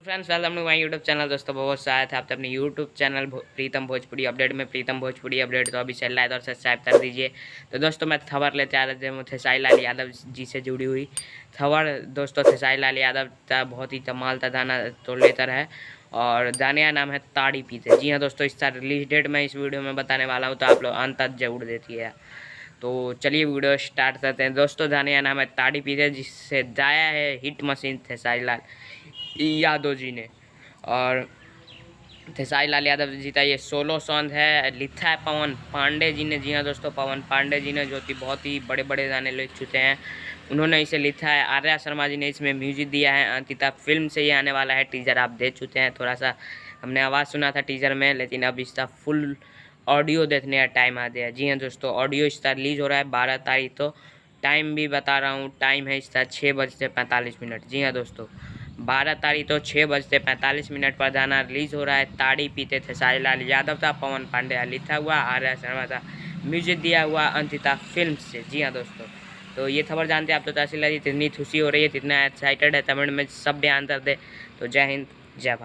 Friends welcome to my YouTube channel. दोस्तों बहुत स्वागत है आपका अपने YouTube channel Pritam Bhojpuri update में। प्रीतम भोजपुरी अपडेट तो अभी चल रहा है, तो सब्सक्राइब कर दीजिए। तो दोस्तों मैं खबर लेते आ रहे थे खेसारी लाल यादव जी से जुड़ी हुई खबर। दोस्तों खेसारी लाल यादव का बहुत ही कमाल का गाना तो लेकर है और गाने का नाम है ताड़ी पीते। जी हाँ दोस्तों, इसका रिलीज डेट मैं इस वीडियो में बताने वाला हूँ, तो आप लोग अंत तक जरूर देखिए। तो चलिए वीडियो स्टार्ट करते हैं। दोस्तों गाने का नाम है ताड़ी पीते, जिससे गाया है हिट मशीन खेसारी लाल यादव जी ने। और खेसारी लाल यादव जी का ये सोलो सॉन्ग है, लिखा है पवन पांडे जी ने। जी हाँ दोस्तों, पवन पांडे जी ने, जो कि बहुत ही बड़े बड़े गाने लिख चुके हैं, उन्होंने इसे लिखा है। आर्या शर्मा जी ने इसमें म्यूजिक दिया है। अंकिता फिल्म से ये आने वाला है। टीजर आप देख चुके हैं, थोड़ा सा हमने आवाज़ सुना था टीजर में, लेकिन अब इसका फुल ऑडियो देखने का टाइम आ गया। जी हाँ दोस्तों, ऑडियो इसका रिलीज हो रहा है 12 तारीख। तो टाइम भी बता रहा हूँ, टाइम है इसका 6:45। जी हाँ दोस्तों, 12 तारीख तो 6:45 पर गाना रिलीज़ हो रहा है। ताड़ी पीते खेसारी लाल यादव था, पवन पांडे लिखा हुआ, आर्या शर्मा था म्यूजिक दिया हुआ, अंकिता फिल्म से। जी हाँ दोस्तों, तो ये खबर जानते हैं आप तो तहसील लगी, कितनी खुशी हो रही है, कितना एक्साइटेड है, कमेंट में सब बयान कर दे। तो जय हिंद, जय भारत।